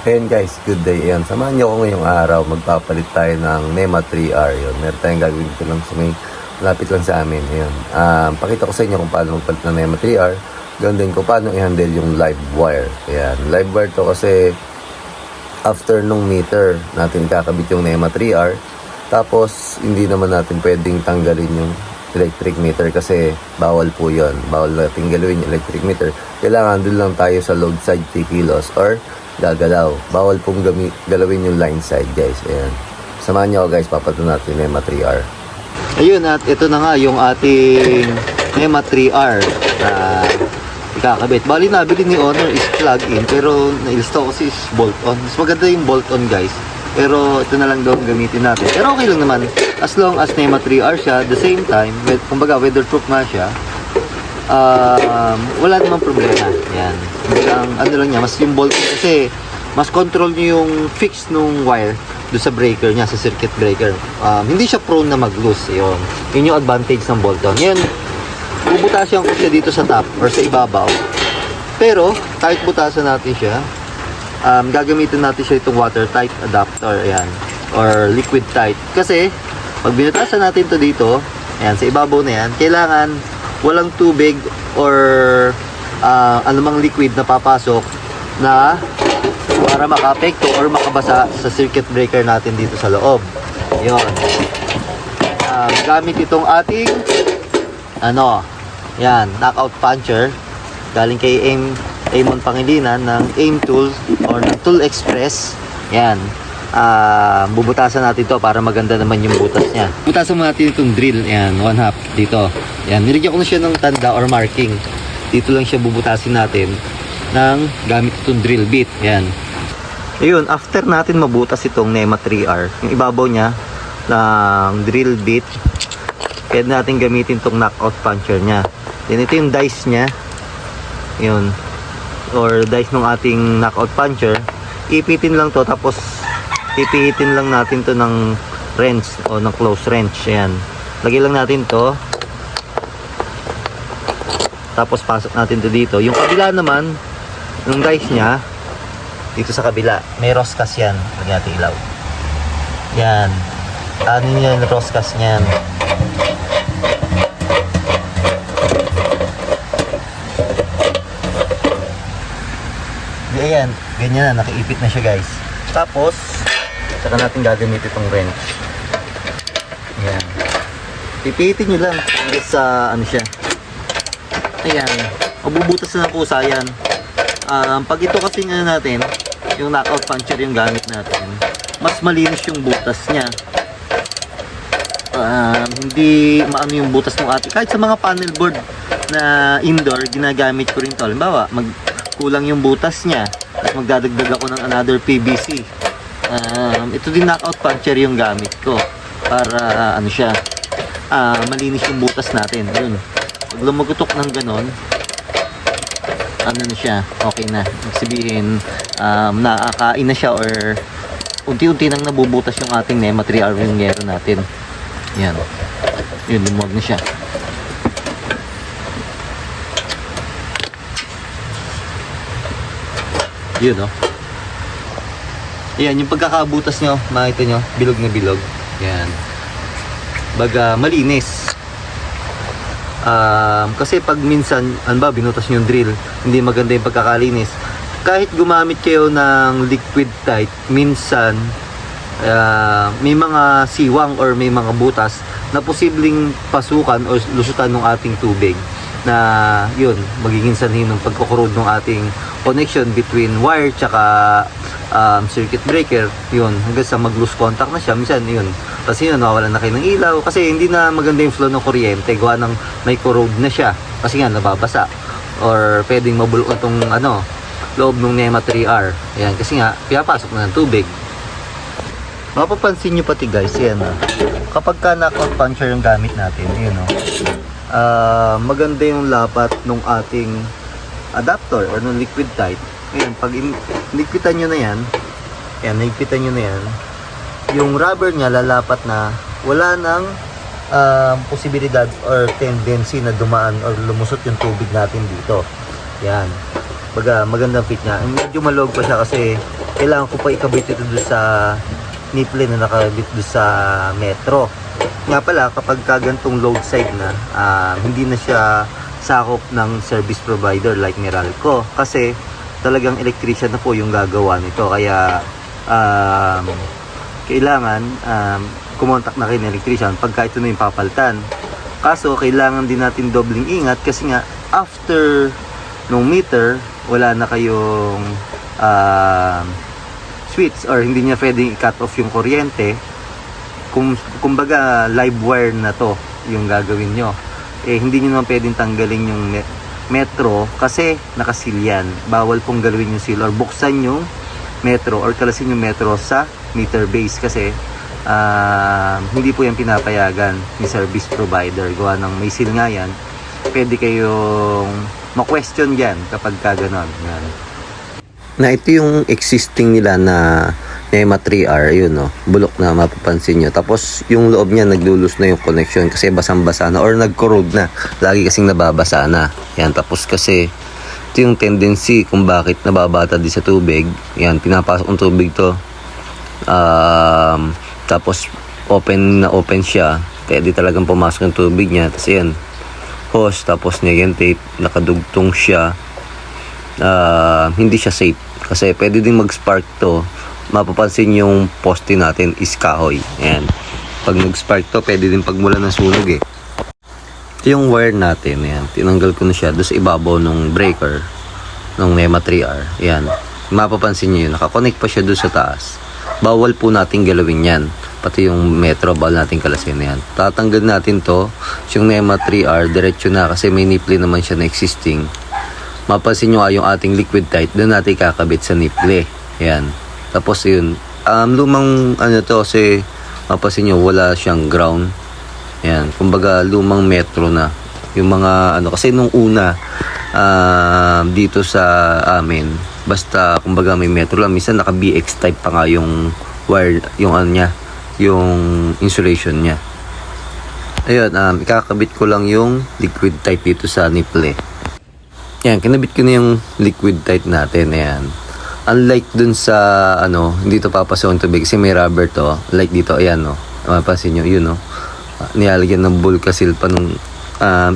Ayan guys, good day. Ayan, samahan nyo ako ngayong araw. Magpapalit tayo ng NEMA 3R. Yun, meron tayong gagawin dito lang sa may malapit lang sa amin. Ayan. Pakita ko sa inyo kung paano magpalit ng NEMA 3R. Ganoon din kung paano i-handle yung live wire. Ayan, live wire to kasi after nung meter natin kakabit yung NEMA 3R. Tapos, hindi naman natin pwedeng tanggalin yung electric meter kasi bawal po yun. Bawal natin galawin yung electric meter. Kailangan doon lang tayo sa load side 3 kilos or gagalaw. Bawal pong galawin yung line side guys. Ayan. Samahan nyo ako guys, papatunan natin yung NEMA 3R. Ayun, at ito na nga yung ating NEMA 3R na ikakabit. Bali nabili ni Honor is plug-in pero na-install kasi is bolt-on. Mas maganda yung bolt-on guys. Pero ito na lang daw gamitin natin. Pero okay lang naman. As long as NEMA 3R siya, the same time, kumbaga weatherproof nga siya, wala namang problema. Yan. Ang ano lang niya, mas yung bolt kasi mas control niyo yung fix nung wire do sa breaker niya, sa circuit breaker. Hindi siya prone na mag-loose. Yun yung advantage ng bolt-on. Yan. Bubutasan ko siya dito sa top or sa ibabaw. Pero kahit butasan natin siya, gagamitin natin siya itong watertight adapter. Ayan. Or liquid tight. Kasi pag binutasan natin to dito, ayan, sa ibabaw na yan, kailangan walang tubig or anumang liquid na papasok na para maka-apekto or makabasa sa circuit breaker natin dito sa loob. Yun. Gamit itong ating yan, knockout puncher galing kay Amon Pangilinan ng Aim Tool or ng Tool Express. Yan. Bubutasan natin to para maganda naman yung butas niya. Butasan mo natin itong drill. Yan, 1/2 dito. Yan, nilagyan ko na siya ng tanda or marking. Dito lang siya bubutasin natin ng gamit itong drill bit. Yan. Ayun, after natin mabutas itong NEMA 3R, yung ibabaw niya ng drill bit, pwede natin gamitin itong knockout puncher niya. Yan, ito yung dice niya. Yun. Or dice ng ating knockout puncher. Ipitin lang to tapos ipihitin lang natin to ng wrench o ng close wrench. Ayan. Lagay lang natin to. Tapos pasok natin to dito. Yung kabila naman, yung dice niya, dito sa kabila, may roscas yan. Lagyan natin ilaw. Yan. Ano yung roscas niyan? Ayan. Ganyan na. Nakaipit na siya guys. Tapos, saka natin gagamit itong wrench. Ayan. Pipitin nyo lang hanggang sa ano siya. Ayan. Mabubutas na ng kusa yan. Pag ito kasi nga natin, yung knockout puncher yung gamit natin, mas malinis yung butas niya. Hindi maano yung butas ng ating. Kahit sa mga panel board na indoor, ginagamit ko rin to. Halimbawa, kulang yung butas niya. At magdadagdag ako ng another PVC. Ito din knockout puncher yung gamit ko para malinis yung butas natin. Yun. Pag lumagutok ng ganon, ano na siya, okay na. Ibig sabihin, nakakain na siya or unti-unti nang nabubutas yung ating NEMA 3R yung yero natin. Yan. Yun, lumuwag na siya. Yun, oh. Ayan, yung pagkakabutas nyo, makita nyo, bilog na bilog. Yan. Baga, malinis. Kasi pag minsan, binutas nyo yung drill, hindi maganda yung pagkakalinis. Kahit gumamit kayo ng liquid tight, minsan, may mga siwang or may mga butas na posibleng pasukan o lusutan ng ating tubig na yun, magiging sanhi ng pagkukurod ng ating connection between wire tsaka circuit breaker. Yun, hanggang sa mag-lose contact na siya. Minsan yun, kasi yun, nawawalan na kayo ng ilaw kasi hindi na maganda yung flow ng kuryente gawa ng may corrode na siya kasi nga nababasa or pwedeng mabulok itong loob ng NEMA 3R. Ayan, kasi nga pinapasok na ng tubig. Mapapansin nyo pati guys, yan kapag ka knockout puncher yung gamit natin, yun maganda yung lapat ng ating adapter or ng liquid tight. Ngayon, pag inikpitan nyo na yan, nahigpitan nyo na yan, yung rubber nya lalapat na wala nang posibilidad or tendency na dumaan or lumusot yung tubig natin dito. Yan. Baga, magandang fit niya. Medyo malog pa siya kasi kailangan ko pa ikabit ito doon sa nipple na nakabit doon sa metro. Nga pala, kapag kagantong load side na, hindi na siya sakop ng service provider like Meralco. Kasi talagang electrician na po yung gagawa nito. Kaya kailangan kumontak na kayo ng electrician pagka ito na yung papaltan. Kaso kailangan din natin dobling ingat kasi nga after nung meter, wala na kayong switch or hindi niya pwedeng i-cut off yung kuryente. Kumbaga live wire na to yung gagawin nyo, hindi nyo naman pwedeng tanggalin yung metro kasi nakasil yan. Bawal pong galawin yung seal or buksan yung metro or kalasin yung metro sa meter base kasi hindi po yan pinapayagan ni service provider. Gawa ng may seal nga yan, pwede kayong ma-question yan kapag ka ganon. Yan. Na ito yung existing nila na NEMA 3R, yun no, bulok na mapapansin nyo. Tapos yung loob niya naglulus na yung connection kasi basang-basa na or nag-corrode na. Lagi kasing nababasa na. Yan, tapos kasi ito yung tendency kung bakit nababata din sa tubig. Yan, pinapasok ng tubig to. Tapos open siya. Kaya di talagang pumasok yung tubig niya. Tapos yan, hose, tapos niya yan tape, nakadugtong siya. Hindi siya safe. Kasi pwede din mag-spark to. Mapapansin yung poste natin is kahoy. Ayan. Pag nag-spark to, pwede din pagmula ng sunog eh. Ito yung wire natin. Ayan. Tinanggal ko na siya doon sa ibabaw ng breaker ng NEMA 3R. Ayan. Mapapansin nyo yun. Nakakonect pa siya doon sa taas. Bawal po natin galawin yan. Pati yung metro, bawal natin kalasin. Ayan. Tatanggal natin to. Yung NEMA 3R, diretso na kasi may nipple naman siya na existing. Mapansin nyo nga yung ating liquid tight. Doon natin kakabit sa nipple. Ayan. Tapos yun, lumang ano to kasi mapasin nyo wala siyang ground. Yan, kumbaga lumang metro na. Yung mga ano, kasi nung una dito sa amin, basta kumbaga may metro lang, minsan naka BX type pa nga yung wire, yung ano niya, yung insulation niya. Ayun, ikakabit ko lang yung liquid type dito sa nipple. Yan, kinabit ko na yung liquid tight natin. Ayan. Unlike dun sa ano, hindi to papasok yung tubig kasi may rubber to. Like dito, ayan no. Mapapansin nyo, yun no. Nilalagyan ng Vulcasil pa nung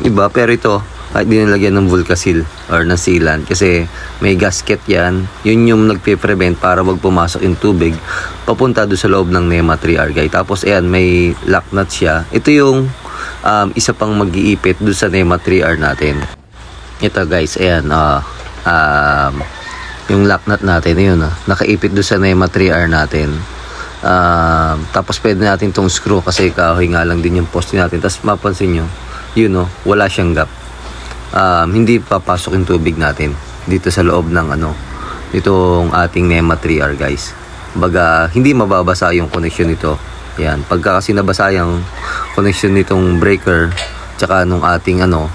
iba. Pero ito, kahit di nilagyan ng Vulcasil or ng sealant. Kasi may gasket yan. Yun yung nagpe-prevent para wag pumasok yung tubig papunta doon sa loob ng NEMA 3R guys. Tapos ayan, may lock nut siya. Ito yung isa pang mag-iipit doon sa NEMA 3R natin. Ito guys, ayan, yung lock nut natin, yun, nakaipit doon sa NEMA 3R natin. Tapos pwede natin tong screw kasi kahoy nga lang din yung poste natin. Tapos mapansin nyo, yun no, wala siyang gap. Hindi papasok yung tubig natin dito sa loob ng ano, itong ating NEMA 3R guys. Baga, hindi mababasa yung connection nito. Yan, pagka kasi nabasa yung connection nitong breaker tsaka nung ating ano,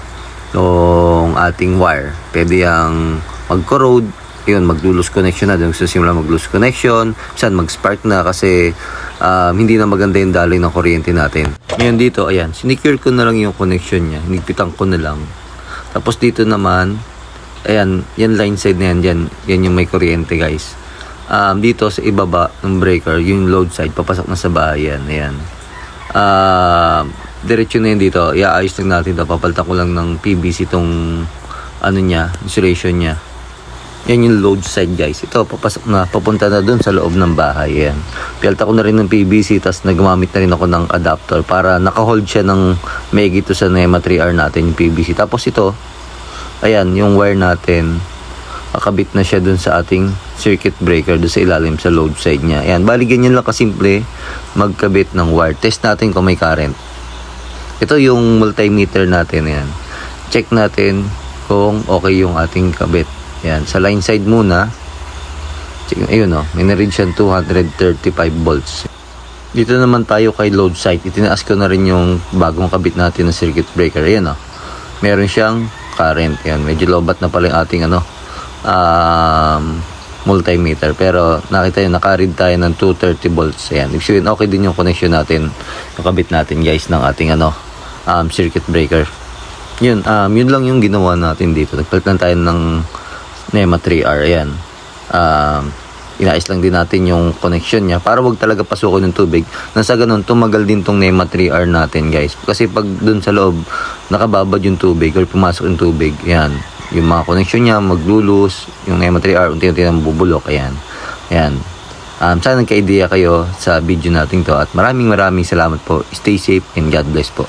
nung ating wire, pwede yung mag-corrode. Yun, mag-lose connection na. Simula mag-lose connection. Saan mag-spark na kasi hindi na maganda yung daloy ng kuryente natin. Ngayon dito, ayan, sinicure ko na lang yung connection niya. Hinigpitan ko na lang. Tapos dito naman, ayan, yan line side na yan. Yan yung may kuryente guys. Dito sa ibaba ng breaker, yung load side, papasok na sa bahay yan. Ayan. Diretso na yun dito. Iaayos lang natin ito. Papalitan ko lang ng PVC itong ano niya, insulation niya. Yan yung load side guys. Ito, papasok na, papunta na dun sa loob ng bahay. Yan. Pialta ko na rin ng PVC, tapos nagmamit na rin ako ng adapter para nakahold siya ng megi to sa NEMA 3R natin, yung PVC. Tapos ito, ayan, yung wire natin, kakabit na siya dun sa ating circuit breaker, dun sa ilalim sa load side niya. Ayan, bali ganyan lang kasimple magkabit ng wire. Test natin kung may current. Ito yung multimeter natin. Ayan. Check natin kung okay yung ating kabit. Yan, sa line side muna. Ayun o, may na-read siyang 235 volts. Dito naman tayo kay load side. Itinaas ko na rin yung bagong kabit natin ng circuit breaker. Ayan o, meron siyang current. Yan, medyo lobat na pala yung ating ano, multimeter. Pero nakita nyo, naka-read tayo ng 230 volts. Ayan, ibig sabihin, okay din yung connection natin, yung kabit natin guys ng ating ano, circuit breaker. Yun, yun lang yung ginawa natin dito. Nagpalit lang tayo ng NEMA 3R. Ayan. inayos lang din natin yung connection niya para wag talaga pasukin ng tubig. Nang sa ganun, tumagal din tong NEMA 3R natin, guys. Kasi pag dun sa loob, nakababad yung tubig or pumasok yung tubig, yan. Yung mga connection niya, maglulus. Yung NEMA 3R, unti-unti na mabubulok. Ayan. Ayan. Sana nagka-idea kayo sa video natin to. At maraming salamat po. Stay safe and God bless po.